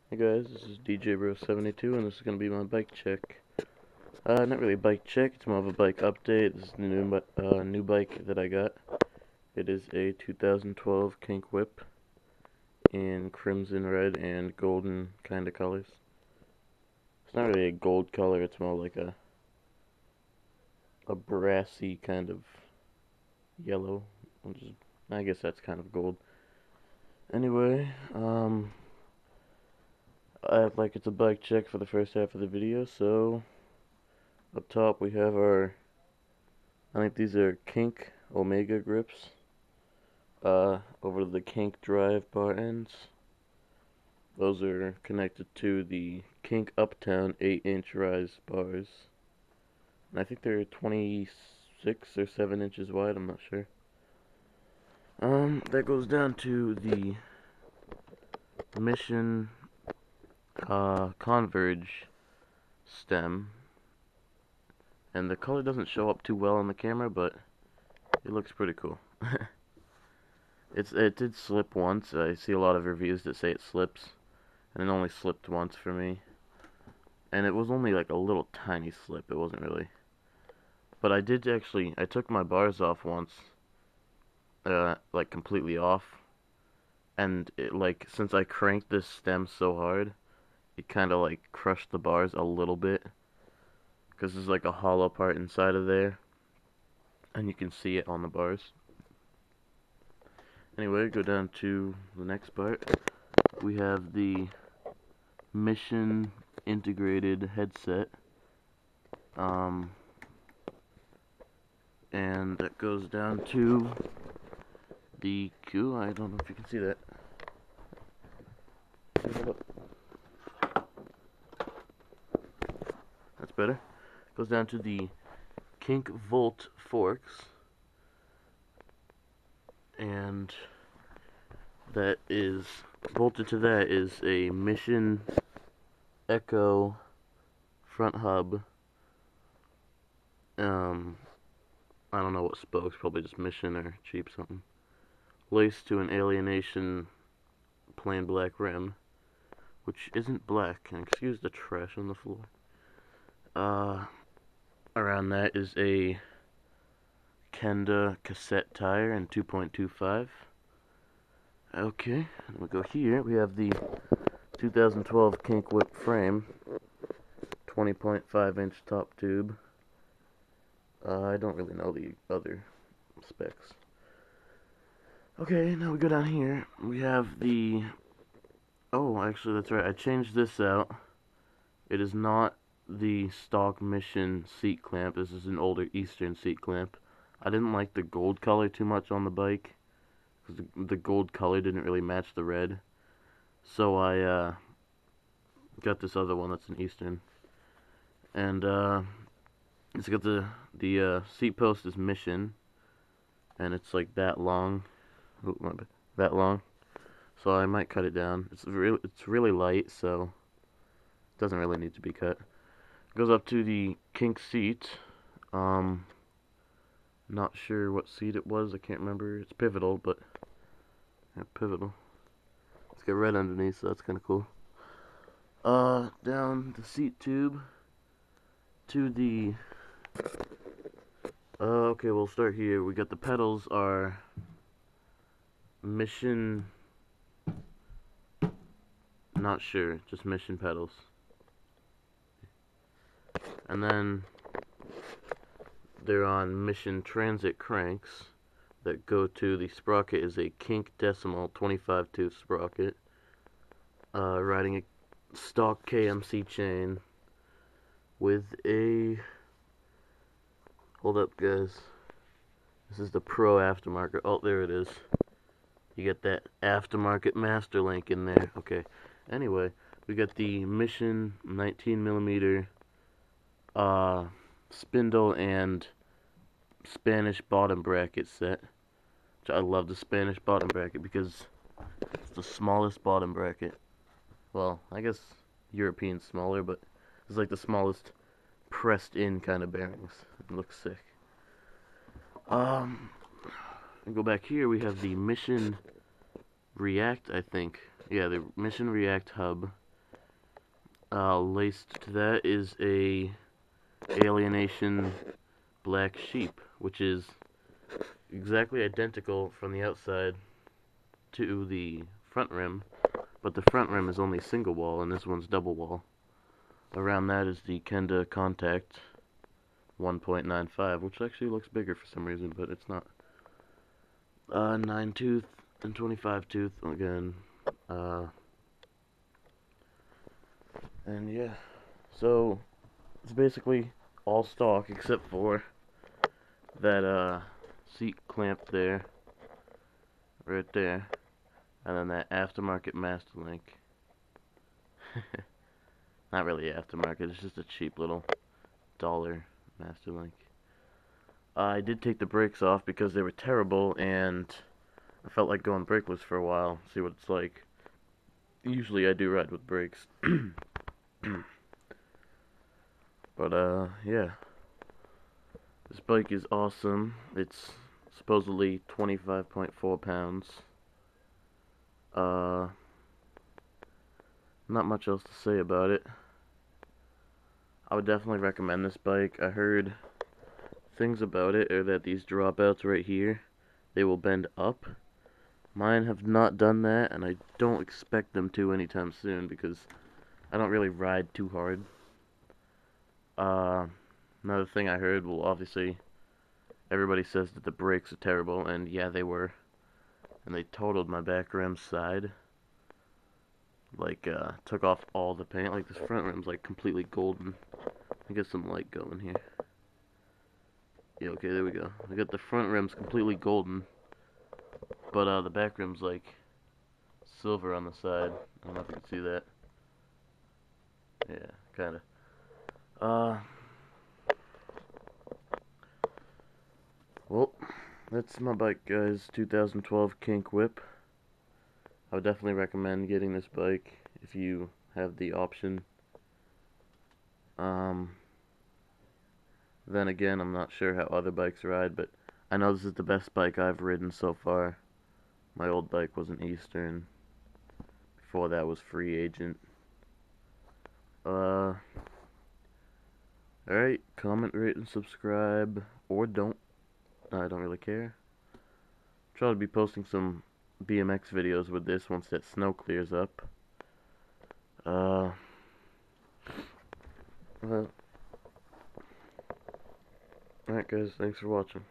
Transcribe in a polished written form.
Hey guys, this is DJ Bro 72 and this is gonna be my bike check. Not really a bike check, it's more of a bike update. This is the new bike that I got. It is a 2012 Kink Whip in crimson red and golden kind of colors. It's not really a gold color, it's more like a brassy kind of yellow, which is, I guess that's kind of gold. Anyway, I act like it's a bike check for the first half of the video, so up top we have I think these are Kink Omega grips, over the Kink drive bar ends. Those are connected to the Kink Uptown 8-inch rise bars. And I think they're 26 or 7 inches wide, I'm not sure. That goes down to the Mission, Converge stem. And the color doesn't show up too well on the camera, but it looks pretty cool. It did slip once. I see a lot of reviews that say it slips, and it only slipped once for me. And it was only like a little tiny slip. It wasn't really. But I took my bars off once, like completely off, and since I cranked this stem so hard, it kind of like crushed the bars a little bit, because there's like a hollow part inside of there, and you can see it on the bars. Anyway, go down to the next part. We have the Mission integrated headset. And that goes down to the Q. I don't know if you can see that. That's better. Goes down to the Kink Volt forks. And that is bolted to that is a Mission Echo front hub. I don't know what spokes, probably just Mission or cheap something. Laced to an Alienation plain black rim, which isn't black, and excuse the trash on the floor. Around that is a Kenda cassette tire in 2.25. Okay, and we go here, we have the 2012 Kink Whip frame, 20.5 inch top tube. I don't really know the other specs. Okay, now we go down here. We have the... Oh, actually, that's right. I changed this out. It is not the stock Mission seat clamp. This is an older Eastern seat clamp. I didn't like the gold color too much on the bike, because the gold color didn't really match the red. So I got this other one that's an Eastern. And it's got the seat post is Mission, and it's like that long. Ooh, my bad. That long. So I might cut it down. It's really light, so it doesn't really need to be cut. It goes up to the Kink seat. Not sure what seat it was. I can't remember. It's pivotal, but yeah, pivotal. It's got red underneath, so that's kind of cool. Down the seat tube to the. Okay, we'll start here. We got the pedals are Mission. Not sure, just Mission pedals. And then they're on Mission Transit cranks that go to the sprocket is a Kink Decimal 25 tooth sprocket. Riding a stock KMC chain with a... Hold up, guys. This is the Pro aftermarket. Oh, there it is. You get that aftermarket master link in there. Okay. Anyway, we got the Mission 19mm spindle and Spanish bottom bracket set. Which I love the Spanish bottom bracket because it's the smallest bottom bracket. Well, I guess European's smaller, but it's like the smallest pressed in kind of bearings. It looks sick. Go back here, we have the Mission React, I think. Yeah, the Mission React hub Laced to that is a Alienation Black Sheep, which is exactly identical from the outside to the front rim, but the front rim is only single wall and this one's double wall. Around that is the Kenda Contact 1.95, which actually looks bigger for some reason, but it's not. 9 tooth and 25 tooth again. And yeah, so it's basically all stock except for that seat clamp there, right there, and then that aftermarket master link. Not really aftermarket, it's just a cheap little dollar master link. I did take the brakes off because they were terrible, and I felt like going brakeless for a while, see what it's like. Usually I do ride with brakes. But yeah. This bike is awesome. It's supposedly 25.4 pounds. Not much else to say about it. I would definitely recommend this bike. I heard things about it are that these dropouts right here, they will bend up. Mine have not done that, and I don't expect them to anytime soon because I don't really ride too hard. Another thing I heard, well, obviously, everybody says that the brakes are terrible, and yeah, they were. And they totaled my back rim side. Like, took off all the paint. Like, this front rim's, like, completely golden. I get some light going here. Yeah, okay, there we go. I got the front rim's completely golden. But, the back rim's, like, silver on the side. I don't know if you can see that. Yeah, kinda. Well, that's my bike, guys. 2012 Kink Whip. I would definitely recommend getting this bike if you have the option. Then again, I'm not sure how other bikes ride, but I know this is the best bike I've ridden so far. My old bike was an Eastern. Before that was Free Agent. Alright, comment, rate, and subscribe. Or don't. I don't really care. Try to be posting some BMX videos with this once that snow clears up. Well, alright guys, thanks for watching.